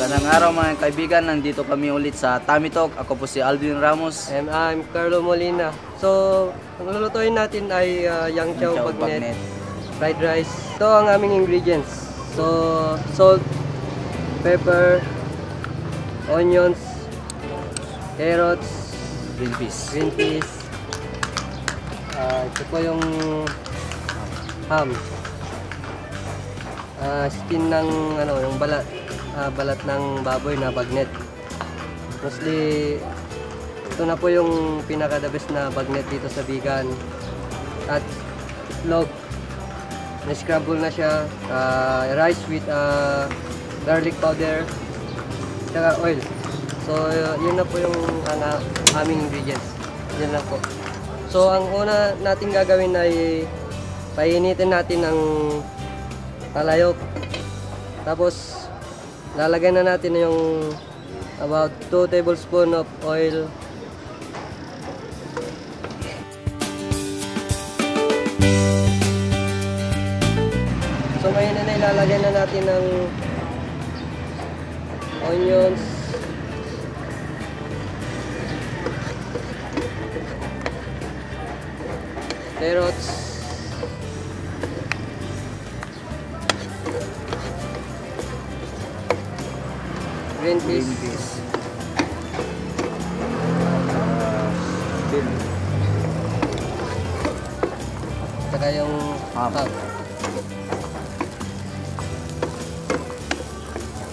Magandang araw mga kaibigan, nandito kami ulit sa Tummy Talk. Ako po si Alvin Ramos. And I'm Carlo Molina. So, ang lulutuin natin ay yang chow bagnet, fried rice. Ito ang aming ingredients. So, salt, pepper, onions, carrots, Green peas. Ito po yung ham. Skin ng yung balat ng baboy na bagnet. Mostly ito na po yung pinaka the best na bagnet dito sa vegan. At itlog, na-scramble na siya, rice with garlic powder, saka oil. So yun na po yung aming ingredients. Yun lang po. So ang una natin gagawin ay painitin natin ang palayok. Tapos lalagyan na natin yung about 2 tablespoons of oil. So ngayon na ilalagyan na natin ng onions, carrots, green peas, saka yung ham,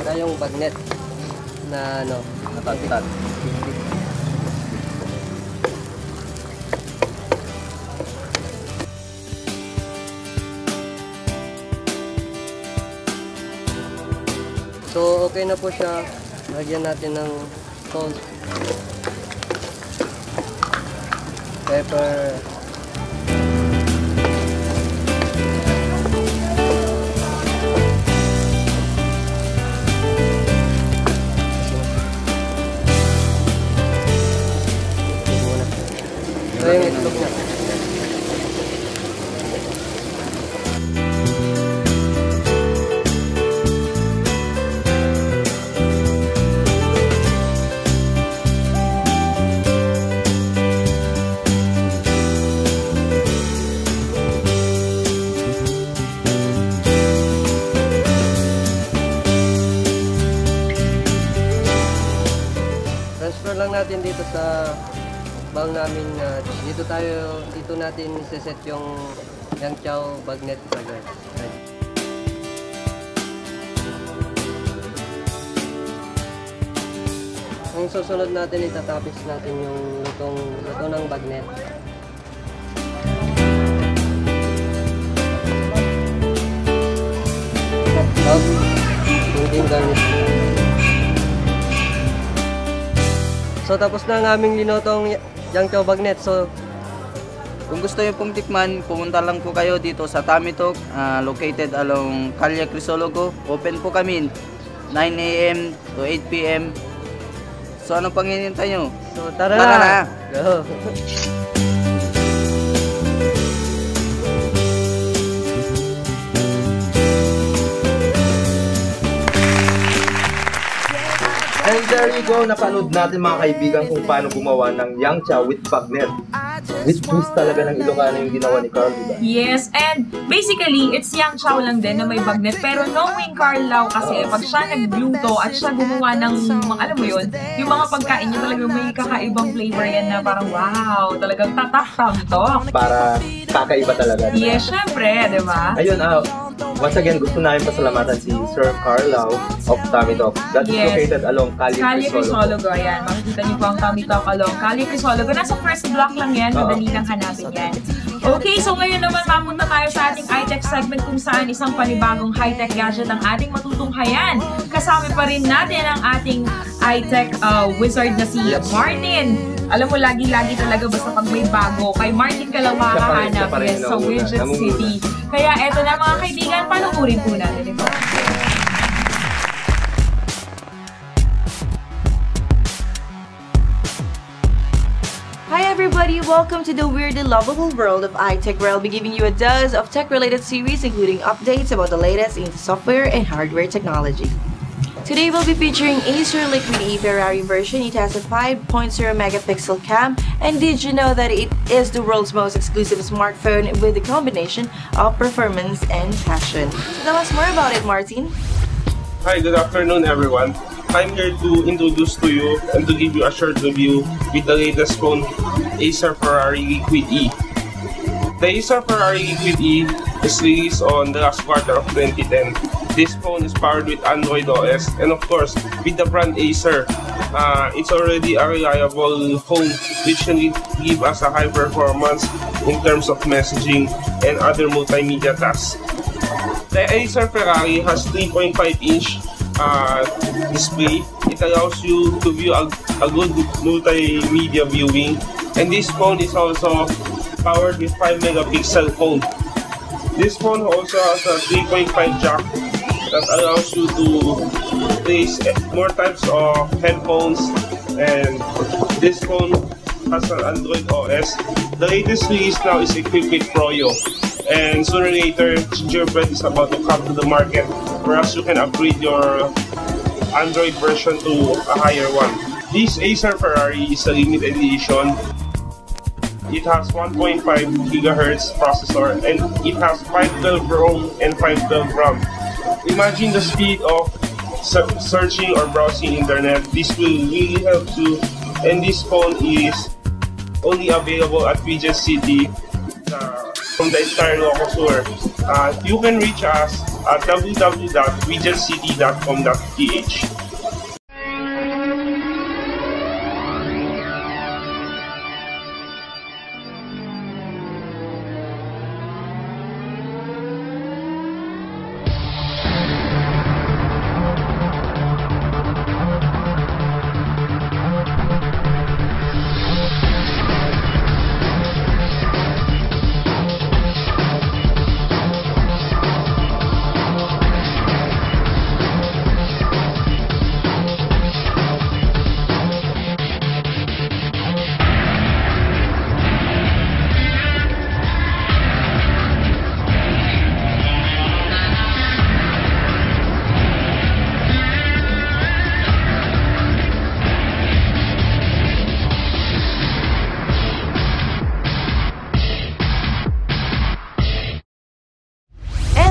saka yung bagnet na Natatag. So okay na po siya. Lagyan natin ng salt, pepper, ito yung itlog niya. Transfer lang natin dito sa bowl namin. Dito natin iseset yung yang chow bagnet bagay. Ang susunod natin, itatapis natin yung luto ng bagnet. Tapos, kunting garnish. So tapos na ang aming linotong yang chow bagnet. So Kung gusto niyo pong tikman, pumunta lang po kayo dito sa Tummy Talk, located along Calle Crisologo. Open po kami 9 AM to 8 PM. So ano pang hinihintay nyo? So tara na! Go! And there you go, napanood natin mga kaibigan kung paano gumawa ng yang chow with bagnet. With twist talaga ng Ilocano yung ginawa ni Carl, diba? Yes, and basically, it's yang chow lang din na may bagnet. Pero knowing Carl Lau kasi, pag siya nagluto at siya gumawa ng, alam mo yun, yung mga pagkain niya talagang may kakaibang flavor yan na parang wow, talagang tatak-tam to. Para kakaiba talaga. Diba? Yes, syempre, diba? Ayun, once again, gusto namin pasalamatan si Sir Carl Lau of Tummy Talk. That is located along Calle Crisologo. Ayan, makikita niyo po ang Tummy Talk along Calle Crisologo. Nasa first block lang yan, madali lang hanapin yan. Okay, so ngayon naman mapunta tayo sa ating iTech segment kung saan isang panibagong high-tech gadget ang ating matutunghayan. Kasama pa rin natin ang ating iTech wizard na si Martin. Alam mo, lagi-lagi talaga basta pag may bago, kay Martin ka lang makakahanap sa Widget City. Kaya eto na mga kaibigan, panukurin po natin ito. Hi everybody, welcome to the weirdly lovable world of iTech, where I'll be giving you a dose of tech-related series including updates about the latest in software and hardware technology. Today we'll be featuring Acer Liquid E Ferrari version. It has a 5.0 megapixel cam, and did you know that it is the world's most exclusive smartphone with a combination of performance and fashion? So tell us more about it, Martin. Hi, good afternoon everyone. I'm here to introduce to you and to give you a short review with the latest phone, Acer Ferrari Liquid E. The Acer Ferrari Liquid E is released on the last quarter of 2010. This phone is powered with Android OS, and of course, with the brand Acer, it's already a reliable phone which can give us a high performance in terms of messaging and other multimedia tasks. The Acer Ferrari has 3.5-inch display. It allows you to view a good multimedia viewing, and this phone is also powered with 5 megapixel phone. This phone also has a 3.5 jack that allows you to place more types of headphones, and this phone has an Android OS. The latest release now is equipped with Froyo, and sooner or later Gingerbread is about to come to the market, whereas you can upgrade your Android version to a higher one. This Acer Ferrari is a limited edition. It has 1.5 GHz processor, and it has 512 ROM and 512 RAM. Imagine the speed of searching or browsing internet. This will really help you, and this phone is only available at Regent City from the entire Ilocos tour. You can reach us at www.regentcity.com.ph.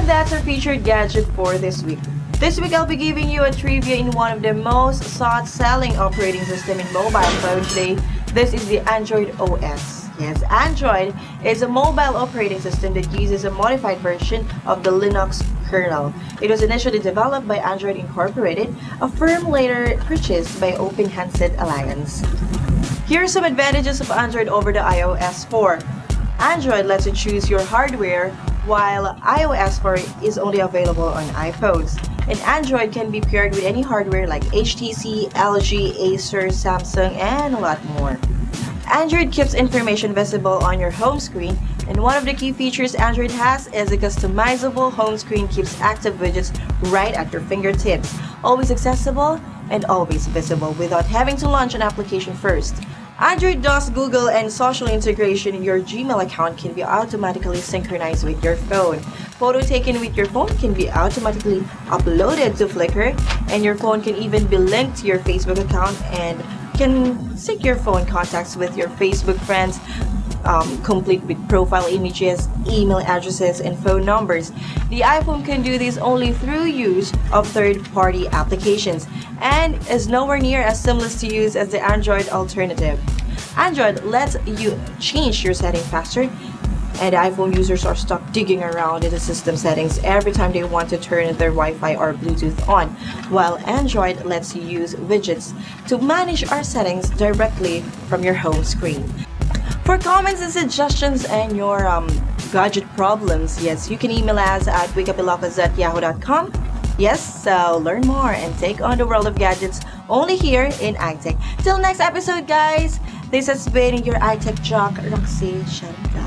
That's our featured gadget for this week. This week I'll be giving you a trivia in one of the most sought-selling operating system in mobile phone today. This is the Android OS. Yes, Android is a mobile operating system that uses a modified version of the Linux kernel. It was initially developed by Android Incorporated, a firm later purchased by Open Handset Alliance. Here are some advantages of Android over the iOS 4. Android lets you choose your hardware, while iOS 4 is only available on iPhones. And Android can be paired with any hardware like HTC, LG, Acer, Samsung, and a lot more. Android keeps information visible on your home screen, and one of the key features Android has is a customizable home screen keeps active widgets right at your fingertips, always accessible and always visible without having to launch an application first. Android does Google and social integration. Your Gmail account can be automatically synchronized with your phone. Photo taken with your phone can be automatically uploaded to Flickr, and your phone can even be linked to your Facebook account and can sync your phone contacts with your Facebook friends, complete with profile images, email addresses, and phone numbers. The iPhone can do this only through use of third-party applications and is nowhere near as seamless to use as the Android alternative. Android lets you change your setting faster, and iPhone users are stuck digging around in the system settings every time they want to turn their Wi-Fi or Bluetooth on, while Android lets you use widgets to manage our settings directly from your home screen. For comments and suggestions and your gadget problems, yes, you can email us at wakeupilocos@yahoo.com. Yes, so learn more and take on the world of gadgets only here in iTech. Till next episode, guys, this has been your iTech jock, Roxy Chantal.